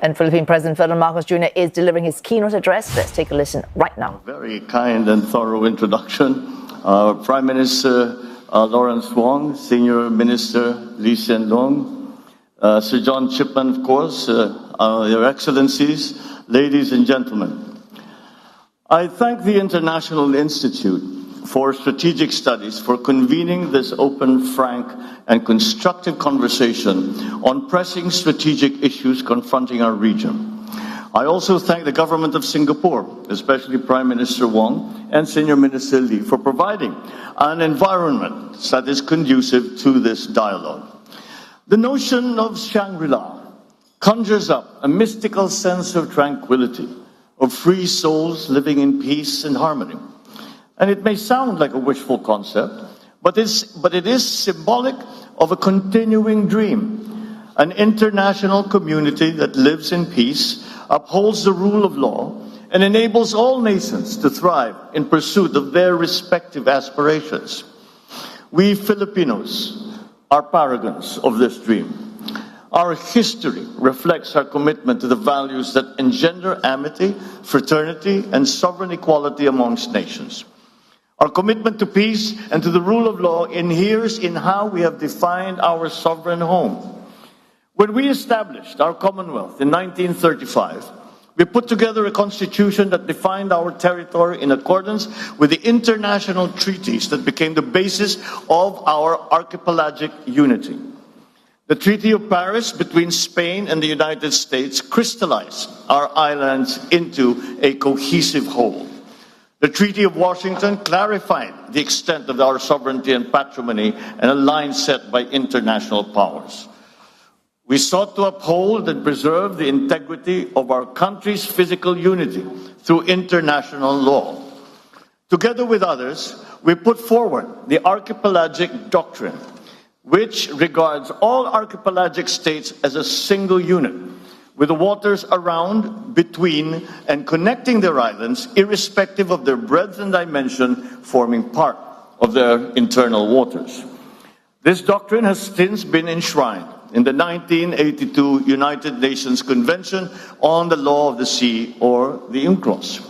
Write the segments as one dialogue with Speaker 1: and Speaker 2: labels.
Speaker 1: And Philippine President Ferdinand Marcos Jr. is delivering his keynote address. Let's take a listen right now.
Speaker 2: Very kind and thorough introduction. Prime Minister Lawrence Wong, Senior Minister Lee Hsien Loong, Sir John Chipman, of course, Your Excellencies, ladies and gentlemen. I thank the International Institute for Strategic Studies for convening this open, frank, and constructive conversation on pressing strategic issues confronting our region. I also thank the government of Singapore, especially Prime Minister Wong and Senior Minister Lee, for providing an environment that is conducive to this dialogue. The notion of Shangri-La conjures up a mystical sense of tranquility, of free souls living in peace and harmony. And it may sound like a wishful concept, but it is symbolic of a continuing dream, an international community that lives in peace, upholds the rule of law, and enables all nations to thrive in pursuit of their respective aspirations. We Filipinos are paragons of this dream. Our history reflects our commitment to the values that engender amity, fraternity, and sovereign equality amongst nations. Our commitment to peace and to the rule of law inheres in how we have defined our sovereign home. When we established our Commonwealth in 1935, we put together a constitution that defined our territory in accordance with the international treaties that became the basis of our archipelagic unity. The Treaty of Paris between Spain and the United States crystallized our islands into a cohesive whole. The Treaty of Washington clarified the extent of our sovereignty and patrimony and a line set by international powers. We sought to uphold and preserve the integrity of our country's physical unity through international law. Together with others, we put forward the Archipelagic Doctrine, which regards all archipelagic states as a single unit, with the waters around, between, and connecting their islands, irrespective of their breadth and dimension, forming part of their internal waters. This doctrine has since been enshrined in the 1982 United Nations Convention on the Law of the Sea, or the UNCLOS.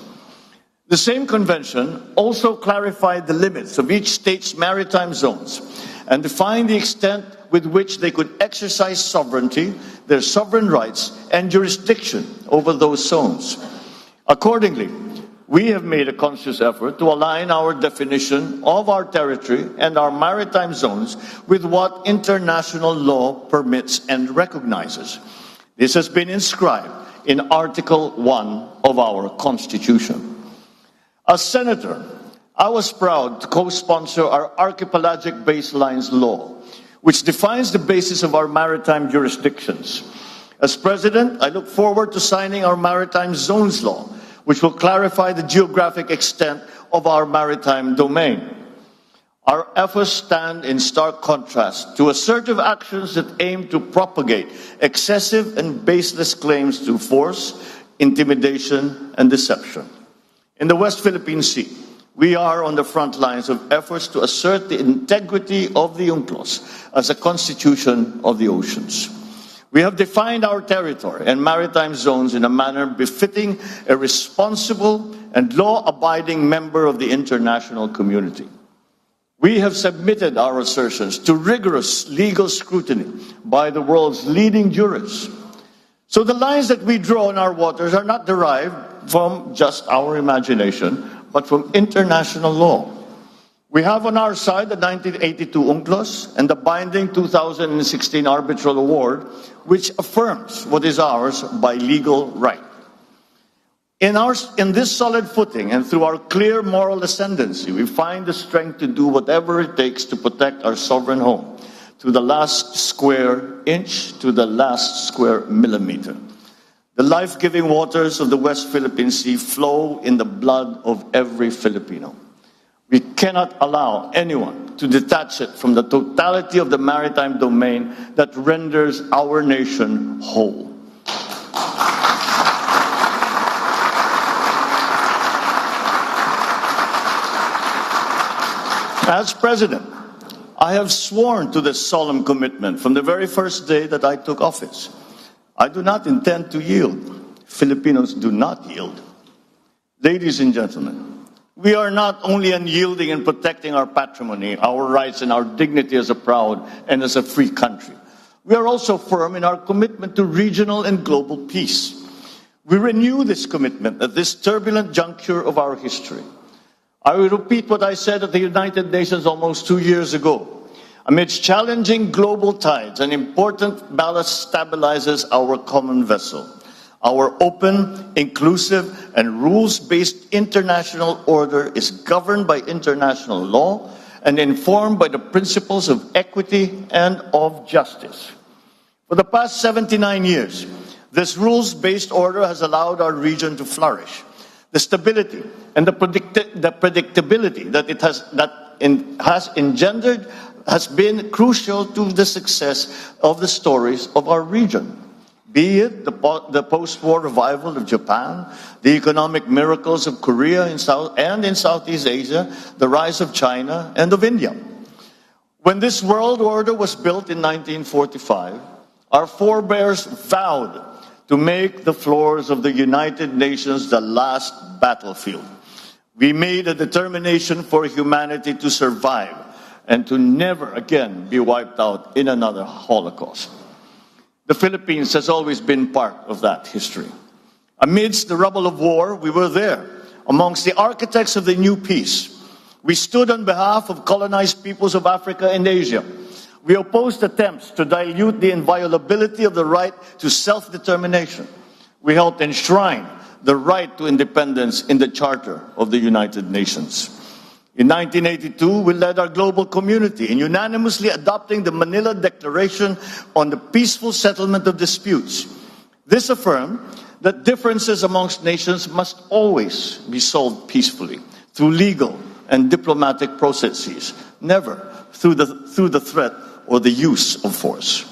Speaker 2: The same convention also clarified the limits of each state's maritime zones and defined the extent with which they could exercise sovereignty, their sovereign rights, and jurisdiction over those zones. Accordingly, we have made a conscious effort to align our definition of our territory and our maritime zones with what international law permits and recognizes. This has been inscribed in Article 1 of our Constitution. As Senator, I was proud to co-sponsor our Archipelagic Baselines Law, which defines the basis of our maritime jurisdictions. As President, I look forward to signing our Maritime Zones Law, which will clarify the geographic extent of our maritime domain. Our efforts stand in stark contrast to assertive actions that aim to propagate excessive and baseless claims through force, intimidation, and deception. In the West Philippine Sea, we are on the front lines of efforts to assert the integrity of the UNCLOS as a constitution of the oceans. We have defined our territory and maritime zones in a manner befitting a responsible and law-abiding member of the international community. We have submitted our assertions to rigorous legal scrutiny by the world's leading jurists. So the lines that we draw in our waters are not derived from just our imagination, but from international law. We have on our side the 1982 UNCLOS and the binding 2016 Arbitral Award, which affirms what is ours by legal right. In this solid footing and through our clear moral ascendancy, we find the strength to do whatever it takes to protect our sovereign home, to the last square inch, to the last square millimeter. The life-giving waters of the West Philippine Sea flow in the blood of every Filipino. We cannot allow anyone to detach it from the totality of the maritime domain that renders our nation whole. As President, I have sworn to this solemn commitment from the very first day that I took office. I do not intend to yield. Filipinos do not yield. Ladies and gentlemen, we are not only unyielding in protecting our patrimony, our rights, and our dignity as a proud and as a free country. We are also firm in our commitment to regional and global peace. We renew this commitment at this turbulent juncture of our history. I will repeat what I said at the United Nations almost 2 years ago. Amidst challenging global tides, an important ballast stabilizes our common vessel. Our open, inclusive, and rules-based international order is governed by international law and informed by the principles of equity and of justice. For the past 79 years, this rules-based order has allowed our region to flourish. The stability and the predictability that it has engendered has been crucial to the success of the stories of our region. Be it the post-war revival of Japan, the economic miracles of Korea in Southeast Asia, the rise of China and of India. When this world order was built in 1945, our forebears vowed to make the floors of the United Nations the last battlefield. We made a determination for humanity to survive and to never again be wiped out in another Holocaust. The Philippines has always been part of that history. Amidst the rubble of war, we were there, amongst the architects of the new peace. We stood on behalf of colonized peoples of Africa and Asia. We opposed attempts to dilute the inviolability of the right to self-determination. We helped enshrine the right to independence in the Charter of the United Nations. In 1982, we led our global community in unanimously adopting the Manila Declaration on the peaceful settlement of disputes. This affirmed that differences amongst nations must always be solved peacefully through legal and diplomatic processes, never through the threat or the use of force.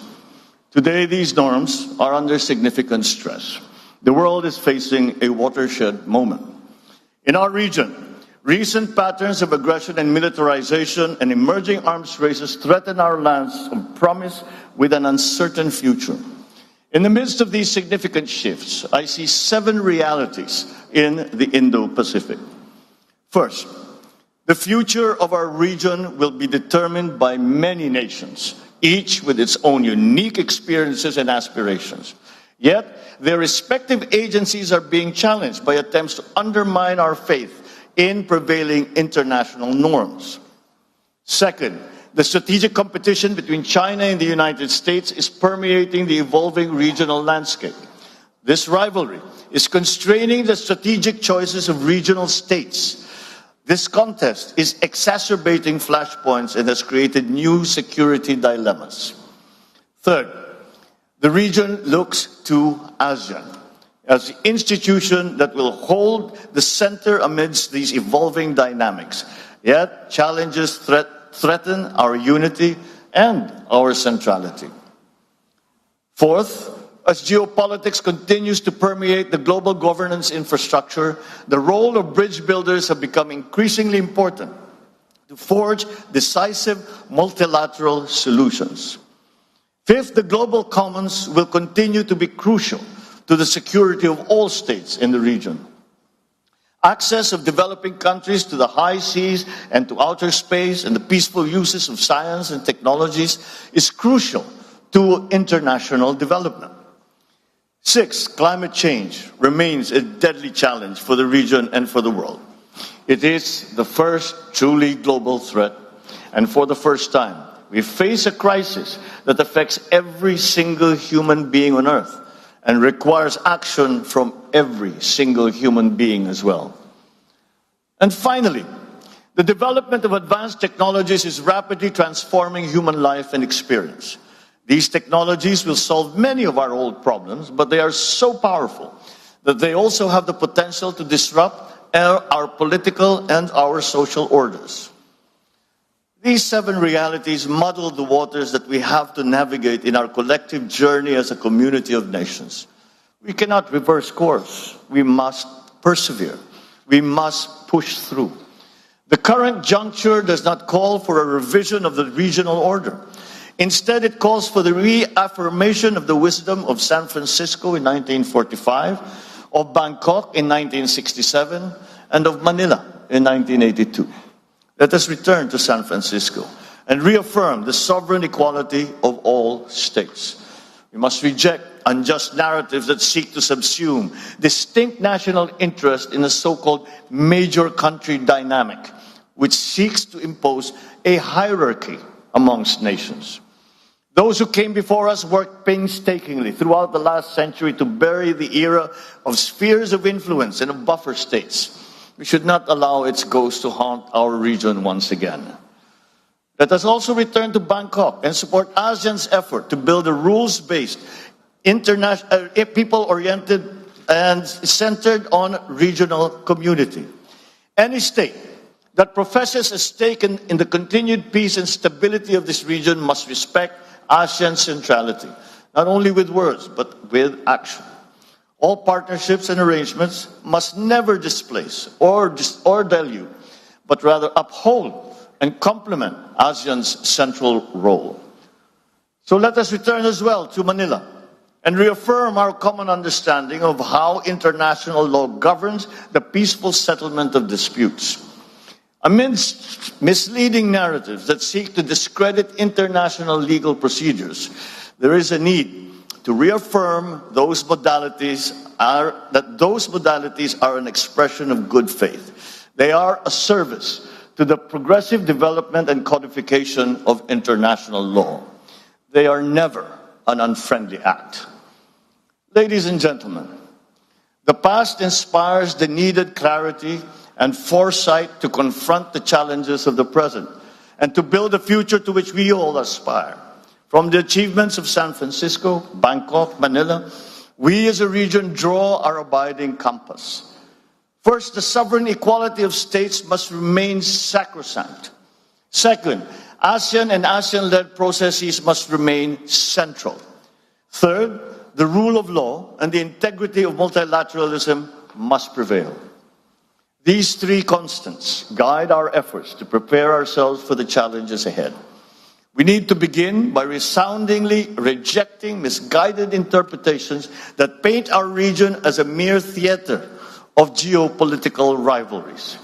Speaker 2: Today, these norms are under significant stress. The world is facing a watershed moment. In our region, recent patterns of aggression and militarization and emerging arms races threaten our lands of promise with an uncertain future. In the midst of these significant shifts, I see 7 realities in the Indo-Pacific. First, the future of our region will be determined by many nations, each with its own unique experiences and aspirations. Yet, their respective agencies are being challenged by attempts to undermine our faith in prevailing international norms. Second, the strategic competition between China and the United States is permeating the evolving regional landscape. This rivalry is constraining the strategic choices of regional states. This contest is exacerbating flashpoints and has created new security dilemmas. Third, the region looks to ASEAN as the institution that will hold the center amidst these evolving dynamics. Yet, challenges threaten our unity and our centrality. Fourth, as geopolitics continues to permeate the global governance infrastructure, the role of bridge builders have become increasingly important to forge decisive multilateral solutions. Fifth, the global commons will continue to be crucial to the security of all states in the region. Access of developing countries to the high seas and to outer space and the peaceful uses of science and technologies is crucial to international development. Sixth, climate change remains a deadly challenge for the region and for the world. It is the first truly global threat, and for the first time, we face a crisis that affects every single human being on Earth and requires action from every single human being as well. And finally, the development of advanced technologies is rapidly transforming human life and experience. These technologies will solve many of our old problems, but they are so powerful that they also have the potential to disrupt our political and our social orders. These 7 realities muddle the waters that we have to navigate in our collective journey as a community of nations. We cannot reverse course. We must persevere. We must push through. The current juncture does not call for a revision of the regional order. Instead, it calls for the reaffirmation of the wisdom of San Francisco in 1945, of Bangkok in 1967, and of Manila in 1982. Let us return to San Francisco and reaffirm the sovereign equality of all states. We must reject unjust narratives that seek to subsume distinct national interest in a so-called major country dynamic, which seeks to impose a hierarchy amongst nations. Those who came before us worked painstakingly throughout the last century to bury the era of spheres of influence and of buffer states. We should not allow its ghost to haunt our region once again. Let us also return to Bangkok and support ASEAN's effort to build a rules-based, people-oriented, and centered on regional community. Any state that professes a stake in the continued peace and stability of this region must respect ASEAN centrality, not only with words, but with action. All partnerships and arrangements must never displace or dilute, but rather uphold and complement ASEAN's central role. So let us return as well to Manila and reaffirm our common understanding of how international law governs the peaceful settlement of disputes. Amidst misleading narratives that seek to discredit international legal procedures, there is a need to reaffirm that those modalities are an expression of good faith. They are a service to the progressive development and codification of international law. They are never an unfriendly act. Ladies and gentlemen, the past inspires the needed clarity and foresight to confront the challenges of the present and to build a future to which we all aspire. From the achievements of San Francisco, Bangkok, Manila, we as a region draw our abiding compass. First, the sovereign equality of states must remain sacrosanct. Second, ASEAN and ASEAN-led processes must remain central. Third, the rule of law and the integrity of multilateralism must prevail. These three constants guide our efforts to prepare ourselves for the challenges ahead. We need to begin by resoundingly rejecting misguided interpretations that paint our region as a mere theater of geopolitical rivalries.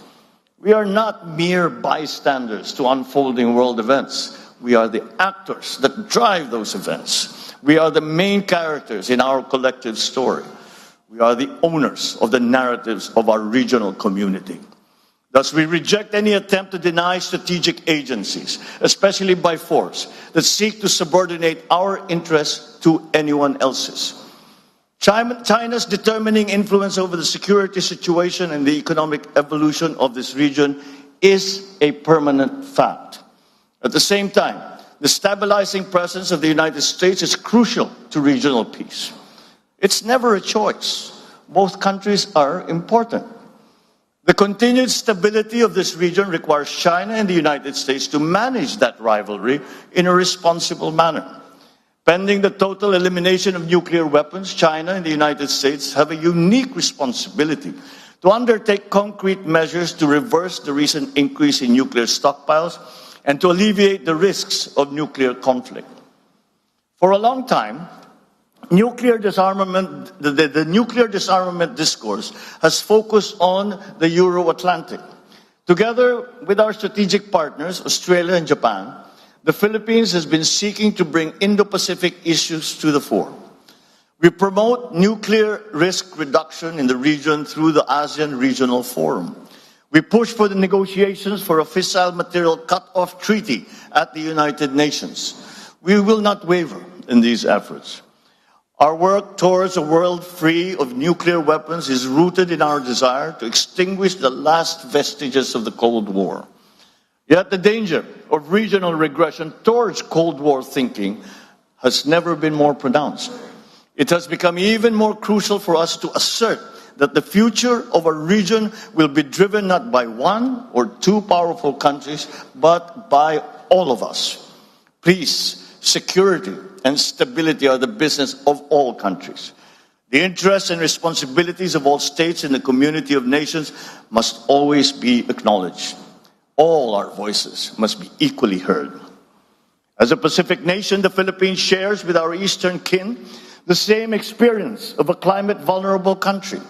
Speaker 2: We are not mere bystanders to unfolding world events. We are the actors that drive those events. We are the main characters in our collective story. We are the owners of the narratives of our regional community. Thus, we reject any attempt to deny strategic agencies, especially by force, that seek to subordinate our interests to anyone else's. China's determining influence over the security situation and the economic evolution of this region is a permanent fact. At the same time, the stabilizing presence of the United States is crucial to regional peace. It's never a choice. Both countries are important. The continued stability of this region requires China and the United States to manage that rivalry in a responsible manner. Pending the total elimination of nuclear weapons, China and the United States have a unique responsibility to undertake concrete measures to reverse the recent increase in nuclear stockpiles and to alleviate the risks of nuclear conflict. For a long time, nuclear disarmament, the nuclear disarmament discourse has focused on the Euro-Atlantic. Together with our strategic partners, Australia and Japan, the Philippines has been seeking to bring Indo-Pacific issues to the fore. We promote nuclear risk reduction in the region through the ASEAN Regional Forum. We push for the negotiations for a fissile material cut-off treaty at the United Nations. We will not waver in these efforts. Our work towards a world free of nuclear weapons is rooted in our desire to extinguish the last vestiges of the Cold War. Yet the danger of regional regression towards Cold War thinking has never been more pronounced. It has become even more crucial for us to assert that the future of our region will be driven not by one or two powerful countries, but by all of us. Peace, security, and stability are the business of all countries. The interests and responsibilities of all states in the community of nations must always be acknowledged. All our voices must be equally heard. As a Pacific nation, the Philippines shares with our eastern kin the same experience of a climate-vulnerable country.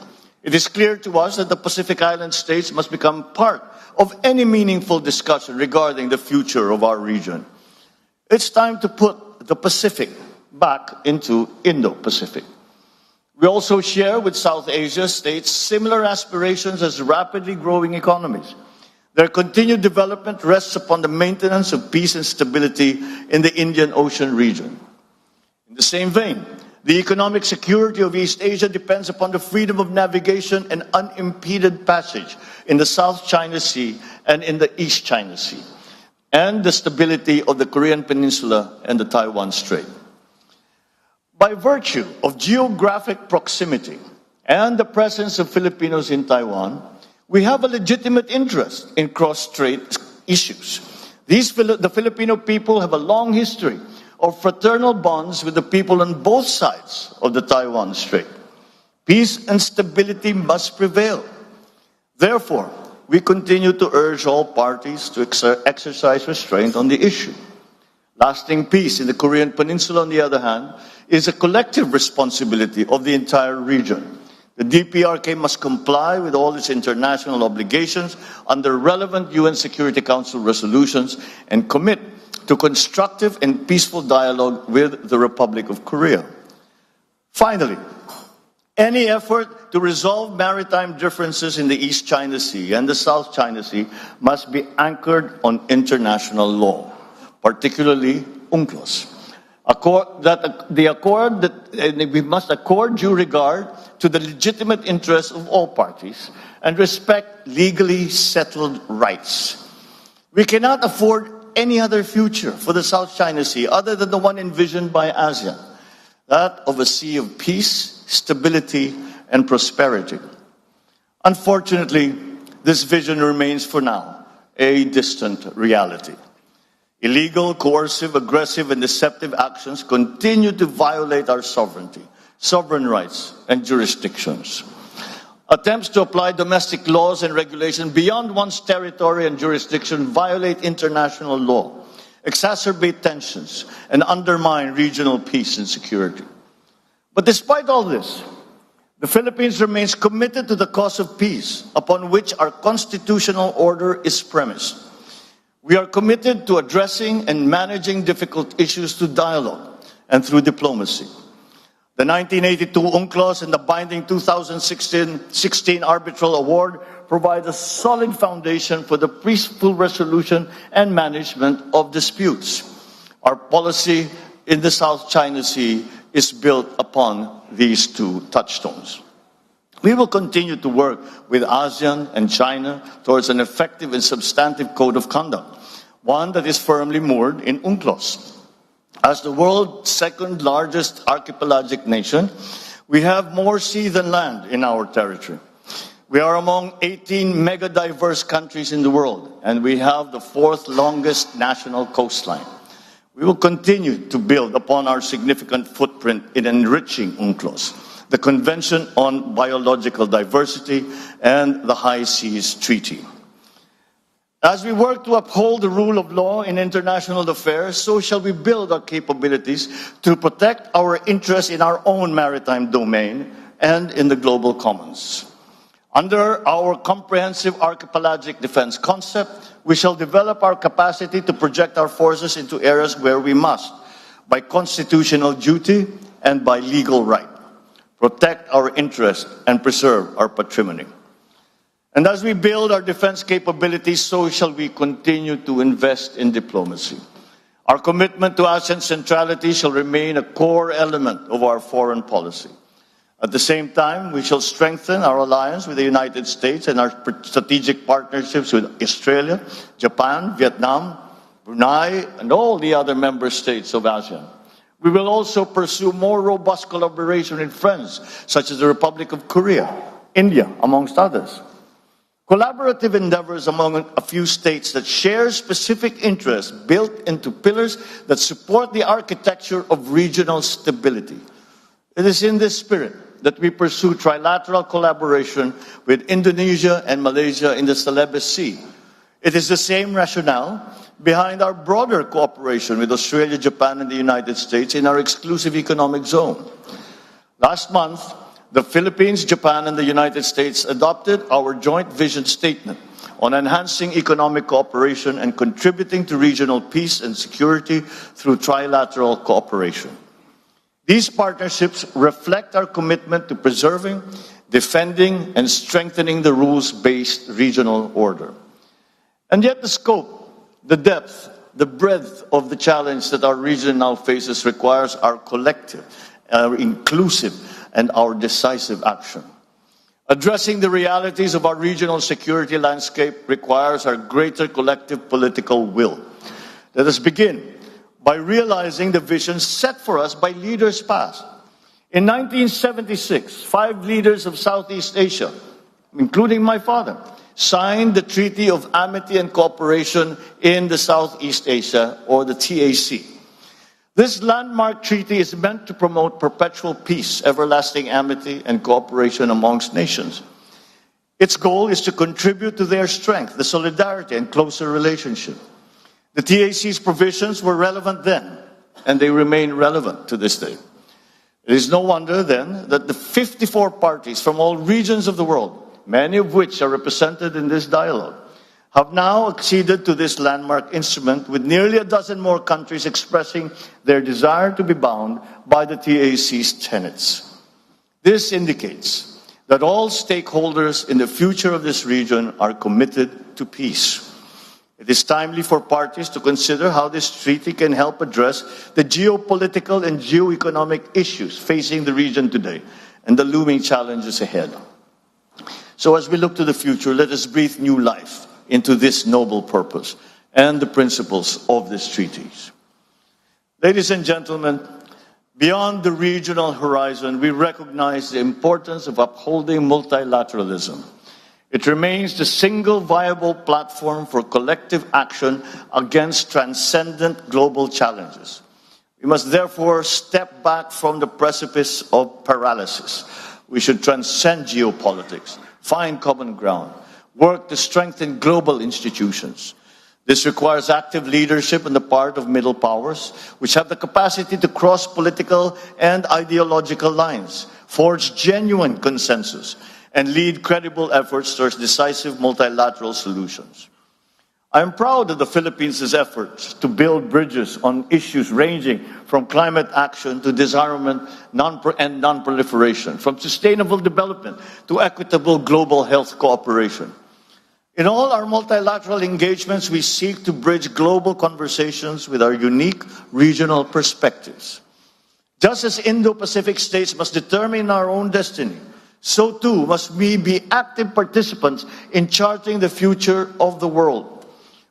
Speaker 2: It is clear to us that the Pacific Island states must become part of any meaningful discussion regarding the future of our region. It's time to put the Pacific back into Indo-Pacific. We also share with South Asia states similar aspirations as rapidly growing economies. Their continued development rests upon the maintenance of peace and stability in the Indian Ocean region. In the same vein, the economic security of East Asia depends upon the freedom of navigation and unimpeded passage in the South China Sea and in the East China Sea, and the stability of the Korean Peninsula and the Taiwan Strait. By virtue of geographic proximity and the presence of Filipinos in Taiwan, we have a legitimate interest in cross-strait issues. The Filipino people have a long history of fraternal bonds with the people on both sides of the Taiwan Strait. Peace and stability must prevail. Therefore, we continue to urge all parties to exercise restraint on the issue. Lasting peace in the Korean Peninsula, on the other hand, is a collective responsibility of the entire region. The DPRK must comply with all its international obligations under relevant UN Security Council resolutions and commit to constructive and peaceful dialogue with the Republic of Korea. Finally, any effort to resolve maritime differences in the East China Sea and the South China Sea must be anchored on international law, particularly UNCLOS. We must accord due regard to the legitimate interests of all parties and respect legally settled rights. We cannot afford any other future for the South China Sea other than the one envisioned by ASEAN, that of a sea of peace, stability, and prosperity. Unfortunately, this vision remains for now a distant reality. Illegal, coercive, aggressive, and deceptive actions continue to violate our sovereignty, sovereign rights, and jurisdictions. Attempts to apply domestic laws and regulations beyond one's territory and jurisdiction violate international law, exacerbate tensions, and undermine regional peace and security. But despite all this, the Philippines remains committed to the cause of peace upon which our constitutional order is premised. We are committed to addressing and managing difficult issues through dialogue and through diplomacy. The 1982 UNCLOS and the binding 2016 arbitral award provide a solid foundation for the peaceful resolution and management of disputes. Our policy in the South China Sea is built upon these two touchstones. We will continue to work with ASEAN and China towards an effective and substantive code of conduct, one that is firmly moored in UNCLOS. As the world's second largest archipelagic nation, we have more sea than land in our territory. We are among 18 mega-diverse countries in the world, and we have the fourth longest national coastline. We will continue to build upon our significant footprint in enriching UNCLOS, the Convention on Biological Diversity, and the High Seas Treaty. As we work to uphold the rule of law in international affairs, so shall we build our capabilities to protect our interests in our own maritime domain and in the global commons. Under our comprehensive archipelagic defense concept, we shall develop our capacity to project our forces into areas where we must, by constitutional duty and by legal right, protect our interests and preserve our patrimony. And as we build our defense capabilities, so shall we continue to invest in diplomacy. Our commitment to ASEAN centrality shall remain a core element of our foreign policy. At the same time, we shall strengthen our alliance with the United States and our strategic partnerships with Australia, Japan, Vietnam, Brunei, and all the other member states of ASEAN. We will also pursue more robust collaboration with friends such as the Republic of Korea, India, amongst others. Collaborative endeavors among a few states that share specific interests built into pillars that support the architecture of regional stability. It is in this spirit that we pursue trilateral collaboration with Indonesia and Malaysia in the Celebes Sea, It is the same rationale behind our broader cooperation with Australia, Japan, and the United States in our exclusive economic zone. Last month, the Philippines, Japan, and the United States adopted our joint vision statement on enhancing economic cooperation and contributing to regional peace and security through trilateral cooperation. These partnerships reflect our commitment to preserving, defending, and strengthening the rules-based regional order. And yet the scope, the depth, the breadth of the challenge that our region now faces requires our collective, our inclusive, and our decisive action. Addressing the realities of our regional security landscape requires our greater collective political will. Let us begin by realizing the vision set for us by leaders past. In 1976, 5 leaders of Southeast Asia, including my father, signed the Treaty of Amity and Cooperation in the Southeast Asia, or the TAC. This landmark treaty is meant to promote perpetual peace, everlasting amity, and cooperation amongst nations. Its goal is to contribute to their strength, the solidarity, and closer relationship. The TAC's provisions were relevant then, and they remain relevant to this day. It is no wonder then that the 54 parties from all regions of the world, many of which are represented in this dialogue, have now acceded to this landmark instrument, with nearly a dozen more countries expressing their desire to be bound by the TAC's tenets. This indicates that all stakeholders in the future of this region are committed to peace. It is timely for parties to consider how this treaty can help address the geopolitical and geoeconomic issues facing the region today and the looming challenges ahead. So as we look to the future, let us breathe new life into this noble purpose and the principles of these treaties. Ladies and gentlemen, beyond the regional horizon, we recognize the importance of upholding multilateralism. It remains the single viable platform for collective action against transcendent global challenges. We must therefore step back from the precipice of paralysis. We should transcend geopolitics, find common ground, work to strengthen global institutions. This requires active leadership on the part of middle powers, which have the capacity to cross political and ideological lines, forge genuine consensus, and lead credible efforts towards decisive multilateral solutions. I am proud of the Philippines' efforts to build bridges on issues ranging from climate action to disarmament and non-proliferation, from sustainable development to equitable global health cooperation. In all our multilateral engagements, we seek to bridge global conversations with our unique regional perspectives. Just as Indo-Pacific states must determine our own destiny, so too must we be active participants in charting the future of the world.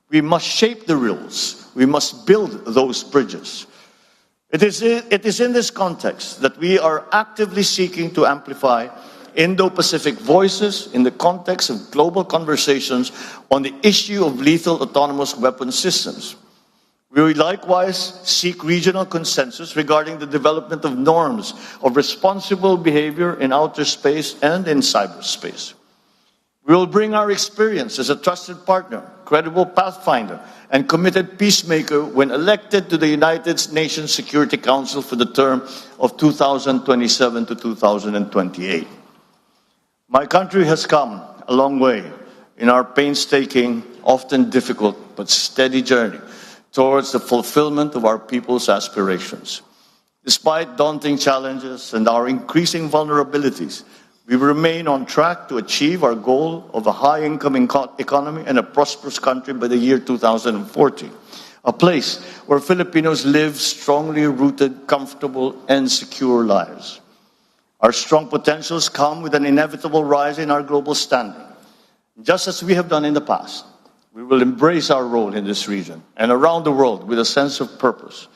Speaker 2: We must shape the rules. We must build those bridges. It is in this context that we are actively seeking to amplify Indo-Pacific voices in the context of global conversations on the issue of lethal autonomous weapon systems. We will likewise seek regional consensus regarding the development of norms of responsible behavior in outer space and in cyberspace. We will bring our experience as a trusted partner, credible pathfinder, and committed peacemaker when elected to the United Nations Security Council for the term of 2027 to 2028. My country has come a long way in our painstaking, often difficult, but steady journey towards the fulfillment of our people's aspirations. Despite daunting challenges and our increasing vulnerabilities, we remain on track to achieve our goal of a high-income economy and a prosperous country by the year 2040, a place where Filipinos live strongly rooted, comfortable, and secure lives. Our strong potentials come with an inevitable rise in our global standing. Just as we have done in the past, we will embrace our role in this region and around the world with a sense of purpose.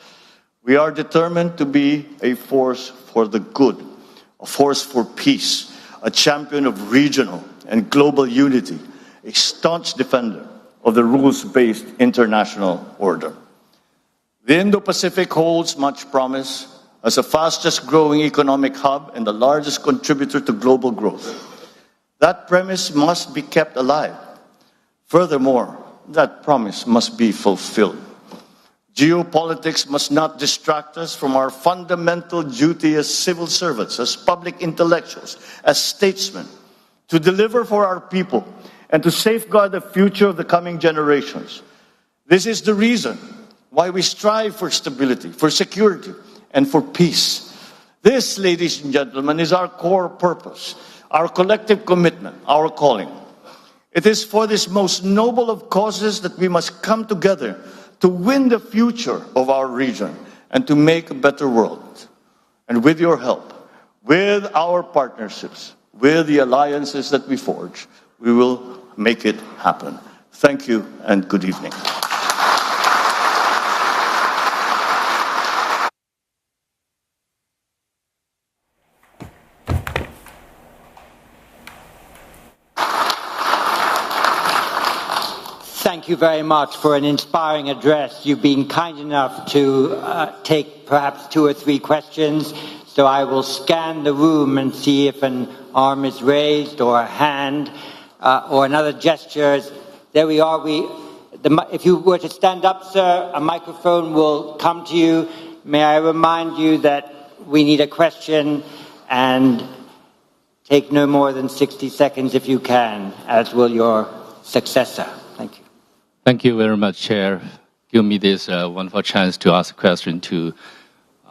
Speaker 2: We are determined to be a force for the good, a force for peace, a champion of regional and global unity, a staunch defender of the rules-based international order. The Indo-Pacific holds much promise as the fastest growing economic hub and the largest contributor to global growth. That premise must be kept alive. Furthermore, that promise must be fulfilled. Geopolitics must not distract us from our fundamental duty as civil servants, as public intellectuals, as statesmen, to deliver for our people and to safeguard the future of the coming generations. This is the reason why we strive for stability, for security, and for peace. This, ladies and gentlemen, is our core purpose, our collective commitment, our calling. It is for this most noble of causes that we must come together to win the future of our region and to make a better world. And with your help, with our partnerships, with the alliances that we forge, we will make it happen. Thank you and good evening.
Speaker 3: Thank you very much for an inspiring address. You've been kind enough to take perhaps 2 or 3 questions. So I will scan the room and see if an arm is raised or a hand or another gesture. There we are. If you were to stand up, sir, a microphone will come to you. May I remind you that we need a question and take no more than 60 seconds if you can, as will your successor. Thank you.
Speaker 4: Thank you very much, Chair. Give me this wonderful chance to ask a question to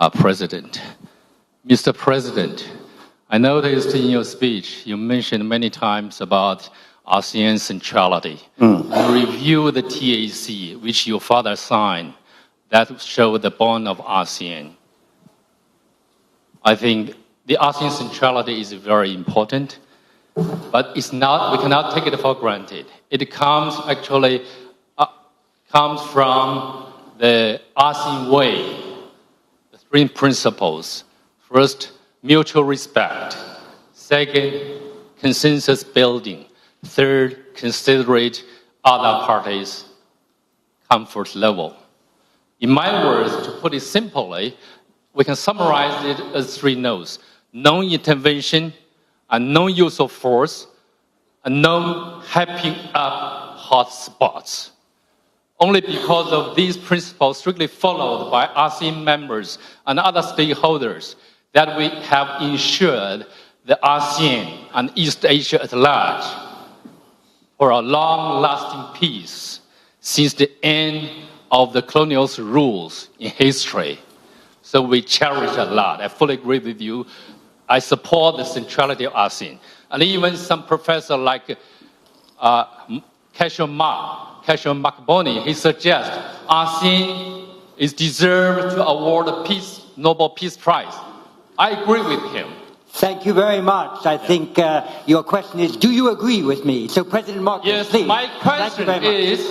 Speaker 4: our President. Mr. President, I noticed in your speech you mentioned many times about ASEAN centrality. You review the TAC, which your father signed, that showed the bond of ASEAN. I think the ASEAN centrality is very important, but we cannot take it for granted. It comes from the ASEAN way, the 3 principles. First, mutual respect. Second, consensus building. Third, considerate other parties' comfort level. In my words, to put it simply, we can summarize it as 3 no's: non-intervention, and non-use of force, and non-hyping up hot spots. Only because of these principles strictly followed by ASEAN members and other stakeholders that we have ensured the ASEAN and East Asia at large for a long-lasting peace since the end of the colonial rules in history. So we cherish a lot. I fully agree with you. I support the centrality of ASEAN. And even some professor like Cashion Makboni, he suggests ASEAN is deserved to award the Nobel Peace Prize. I agree with him.
Speaker 3: Thank you very much. I think your question is, do you agree with me? So President Marcos,
Speaker 4: yes,
Speaker 3: please.
Speaker 4: My question is,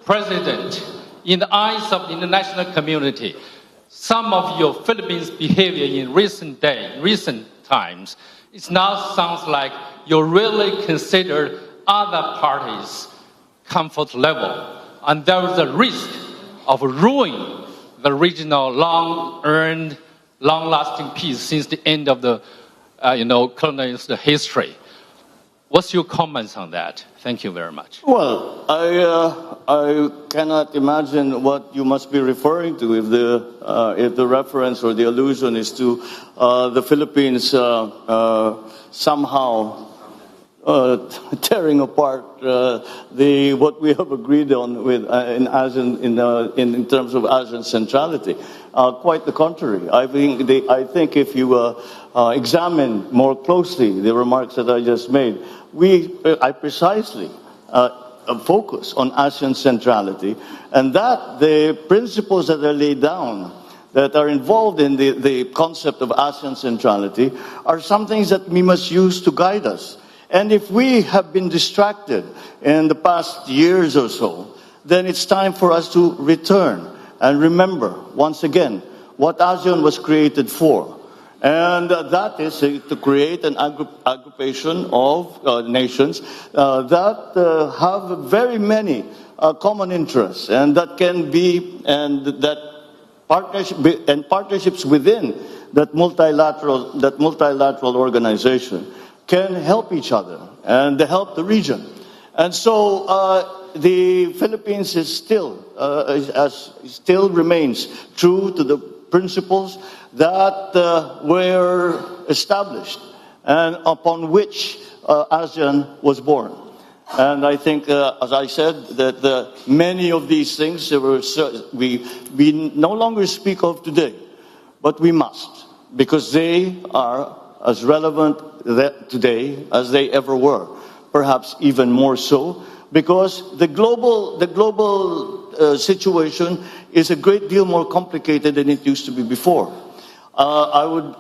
Speaker 4: President, in the eyes of the international community, some of your Philippines behavior in recent times, it now sounds like you really consider other parties' comfort level, and there is a risk of ruining the regional long-earned, long-lasting peace since the end of the, colonial history. What's your comments on that? Thank you very much.
Speaker 2: Well, I cannot imagine what you must be referring to if the reference or the allusion is to the Philippines somehow tearing apart what we have agreed on with in ASEAN in terms of ASEAN centrality. Quite the contrary. I think if you examine more closely the remarks that I just made, I precisely focus on ASEAN centrality, and that the principles that are laid down that are involved in the concept of ASEAN centrality are some things that we must use to guide us. And if we have been distracted in the past years or so, then it's time for us to return and remember once again what ASEAN was created for. And that is to create an aggregation of nations that have very many common interests, and that can be, and that partnerships within that multilateral organization can help each other and help the region. And so the Philippines is still still remains true to the principles that were established and upon which ASEAN was born. And I think, as I said, that many of these things we no longer speak of today, but we must, because they are as relevant today as they ever were, perhaps even more so, because the global situation is a great deal more complicated than it used to be before. I would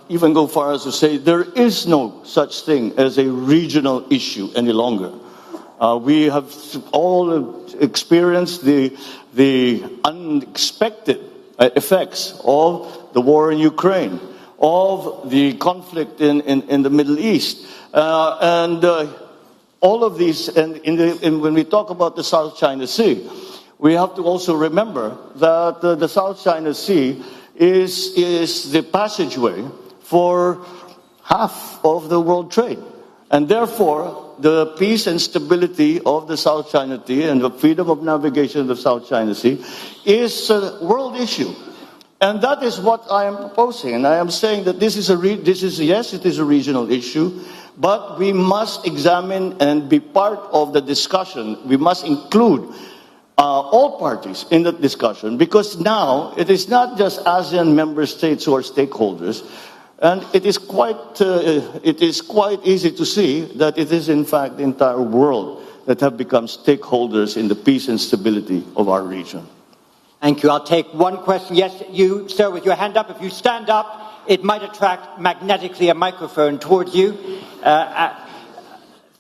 Speaker 2: even go far as to say there is no such thing as a regional issue any longer. We have all experienced the unexpected effects of the war in Ukraine, of the conflict in the Middle East, and all of these. And when we talk about the South China Sea, we have to also remember that the South China Sea is the passageway for half of the world trade, and therefore the peace and stability of the South China Sea and the freedom of navigation of the South China Sea is a world issue. And that is what I am proposing. And I am saying that yes, it is a regional issue, but we must examine and be part of the discussion. We must include all parties in that discussion, because now it is not just ASEAN member states who are stakeholders. And it is quite easy to see that it is in fact the entire world that have become stakeholders in the peace and stability of our region.
Speaker 3: Thank you. I'll take one question. Yes, you, sir, with your hand up. If you stand up, it might attract magnetically a microphone towards you.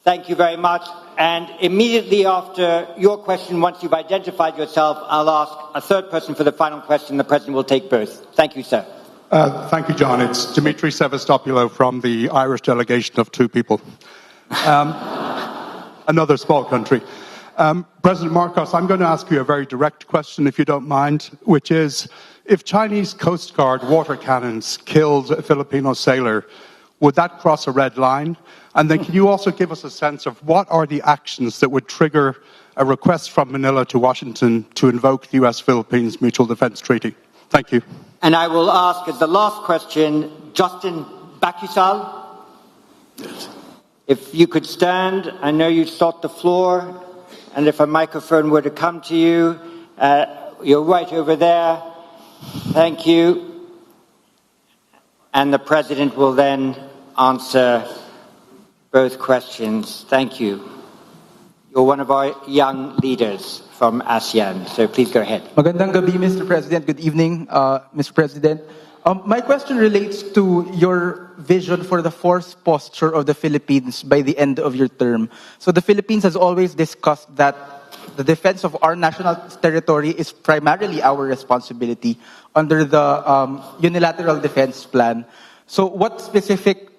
Speaker 3: Thank you very much. And immediately after your question, once you've identified yourself, I'll ask a third person for the final question. The President will take both. Thank you, sir.
Speaker 5: Thank you, John. It's Dimitri Sevastopoulos from the Irish delegation of two people. Another small country. President Marcos, I'm going to ask you a very direct question, if you don't mind, which is, if Chinese Coast Guard water cannons killed a Filipino sailor, would that cross a red line? And then can you also give us a sense of what are the actions that would trigger a request from Manila to Washington to invoke the US-Philippines Mutual Defense Treaty? Thank you.
Speaker 3: And I will ask as the last question, Justin Bakisal.
Speaker 2: Yes.
Speaker 3: If you could stand, I know you sought the floor, and if a microphone were to come to you, you're right over there. Thank you. And the President will then answer both questions. Thank you. You're one of our young leaders from ASEAN, so please go ahead.
Speaker 6: Magandang gabi, Mr. President. Good evening, Mr. President. My question relates to your vision for the force posture of the Philippines by the end of your term. So the Philippines has always discussed that the defense of our national territory is primarily our responsibility under the Unilateral Defense Plan. So what specific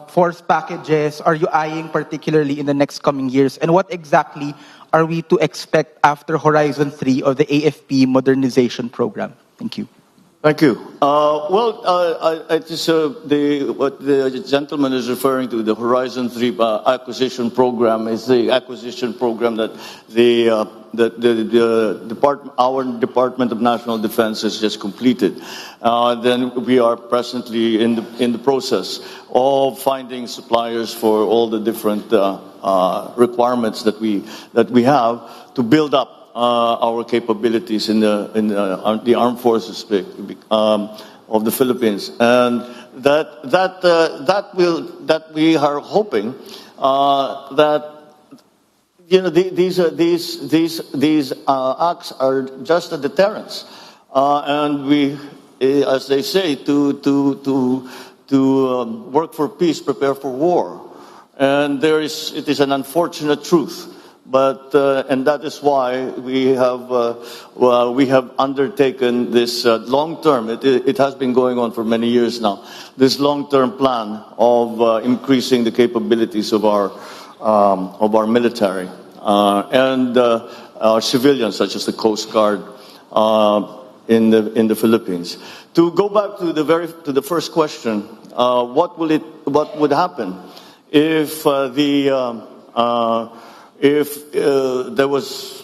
Speaker 6: force packages are you eyeing particularly in the next coming years? And what exactly are we to expect after Horizon 3 of the AFP modernization program? Thank you.
Speaker 2: Thank you. It is what the gentleman is referring to, the Horizon 3 acquisition program, is the acquisition program that our Department of National Defense has just completed. Then we are presently in the process of finding suppliers for all the different requirements that we have to build up our capabilities in the armed forces of the Philippines, and that we are hoping that these acts are just a deterrence, and we, as they say, to work for peace, prepare for war, and it is an unfortunate truth. But and that is why we have undertaken this long-term. It has been going on for many years now. This long-term plan of increasing the capabilities of our military and our civilians, such as the Coast Guard in the Philippines. To go back to the first question, what would happen if if there was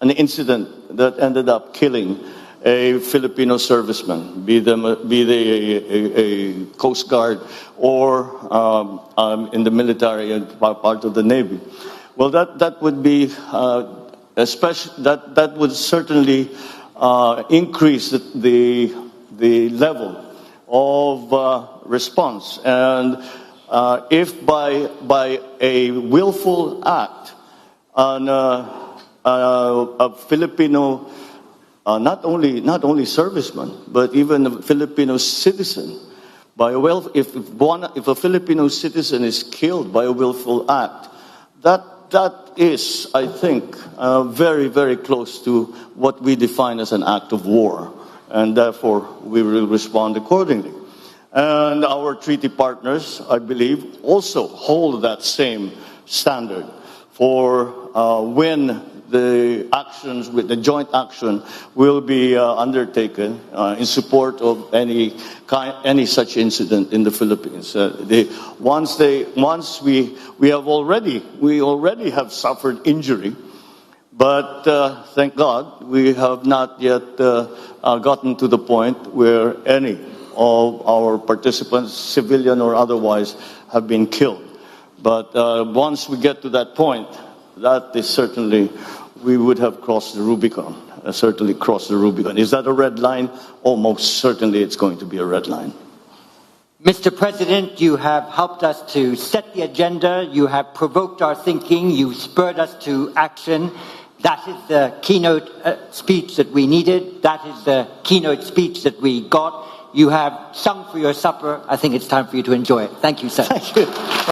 Speaker 2: an incident that ended up killing a Filipino serviceman, be they a Coast Guard or in the military and part of the Navy. Well, that would be that would certainly increase the level of response, and if by a willful act on a Filipino, not only serviceman, but even a Filipino citizen, if a Filipino citizen is killed by a willful act, that is, I think, very, very close to what we define as an act of war, and therefore we will respond accordingly. And our treaty partners, I believe, also hold that same standard for when the actions, with the joint action, will be undertaken in support of any such incident in the Philippines. Once we already have suffered injury, but thank God we have not yet gotten to the point where any of our participants, civilian or otherwise, have been killed. But once we get to that point, that is certainly, we would have crossed the Rubicon, certainly crossed the Rubicon. Is that a red line? Almost certainly it's going to be a red line.
Speaker 3: Mr. President, you have helped us to set the agenda, you have provoked our thinking, you spurred us to action. That is the keynote speech that we needed. That is the keynote speech that we got. You have sung for your supper. I think it's time for you to enjoy it. Thank you, sir.
Speaker 2: Thank you.